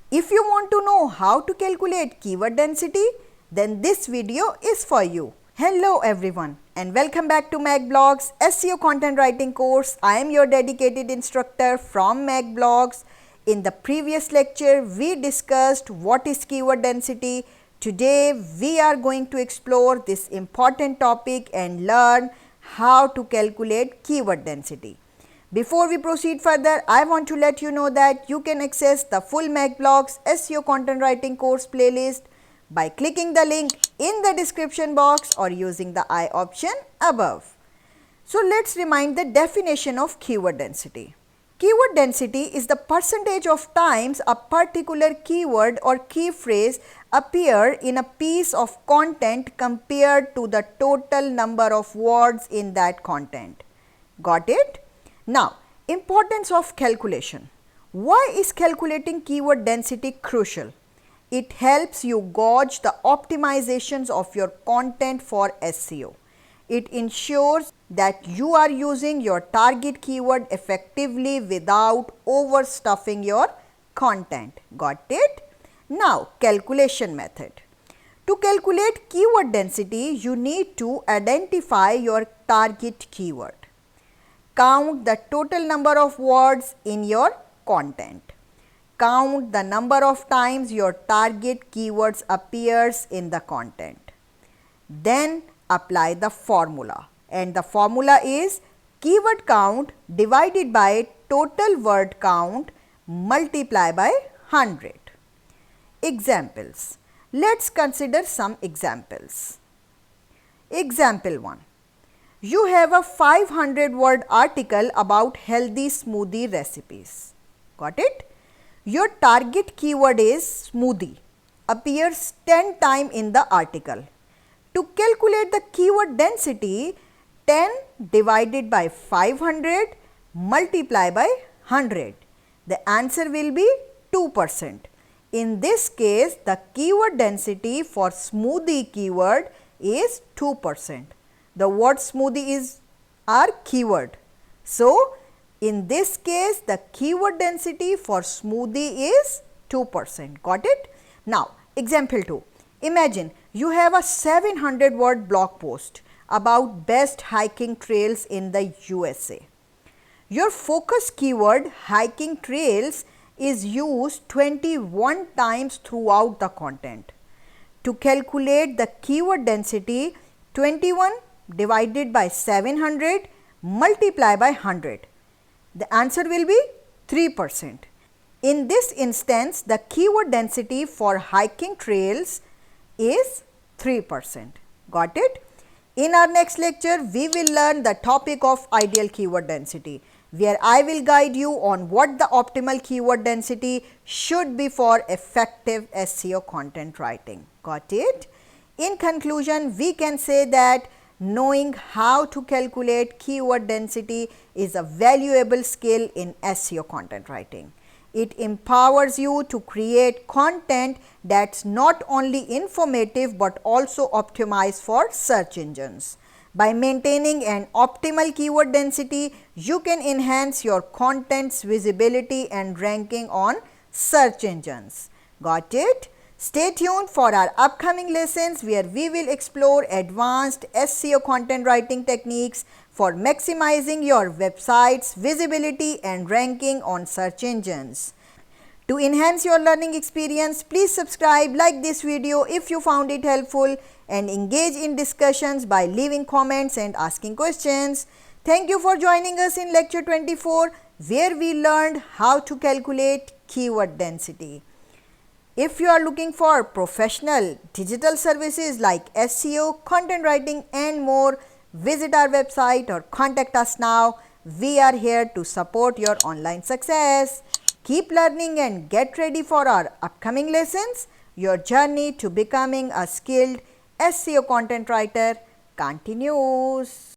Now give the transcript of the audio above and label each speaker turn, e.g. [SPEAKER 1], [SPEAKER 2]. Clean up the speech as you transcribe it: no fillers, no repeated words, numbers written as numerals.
[SPEAKER 1] If you want to know how to calculate keyword density, then this video is for you. Hello everyone and welcome back to makblogs SEO content writing course. I am your dedicated instructor from makblogs. In the previous lecture, we discussed what is keyword density. Today, we are going to explore this important topic and learn how to calculate keyword density. Before we proceed further, I want to let you know that you can access the full makblogs SEO content writing course playlist by clicking the link in the description box or using the I option above. So, let's remind the definition of keyword density. Keyword density is the percentage of times a particular keyword or key phrase appear in a piece of content compared to the total number of words in that content. Got it? Now, importance of calculation. Why is calculating keyword density crucial? It helps you gauge the optimizations of your content for SEO. It ensures that you are using your target keyword effectively without overstuffing your content. Got it? Now, calculation method. To calculate keyword density, you need to identify your target keyword. Count the total number of words in your content. Count the number of times your target keywords appears in the content. Then apply the formula, and the formula is keyword count divided by total word count multiplied by 100. Examples. Let's consider some examples. Example 1. You have a 500 word article about healthy smoothie recipes. Got it? Your target keyword is smoothie, appears 10 times in the article. To calculate the keyword density, 10 divided by 500 multiplied by 100. The answer will be 2%. In this case, the keyword density for smoothie keyword is 2%. The word smoothie is our keyword. So, in this case, the keyword density for smoothie is 2%. Got it? Now, example 2. Imagine you have a 700 word blog post about best hiking trails in the USA. Your focus keyword hiking trails is used 21 times throughout the content. To calculate the keyword density, 21 divided by 700 multiplied by 100. The answer will be 3%. In this instance, the keyword density for hiking trails is 3%. Got it? In our next lecture, we will learn the topic of ideal keyword density, where I will guide you on what the optimal keyword density should be for effective SEO content writing. Got it? In conclusion, we can say that knowing how to calculate keyword density is a valuable skill in SEO content writing. It empowers you to create content that's not only informative but also optimized for search engines. By maintaining an optimal keyword density, you can enhance your content's visibility and ranking on search engines. Got it? Stay tuned for our upcoming lessons where we will explore advanced SEO content writing techniques for maximizing your website's visibility and ranking on search engines. To enhance your learning experience, please subscribe, like this video if you found it helpful, and engage in discussions by leaving comments and asking questions. Thank you for joining us in lecture 24 where we learned how to calculate keyword density. If you are looking for professional digital services like SEO, content writing and more, visit our website or contact us now. We are here to support your online success. Keep learning and get ready for our upcoming lessons. Your journey to becoming a skilled SEO content writer continues.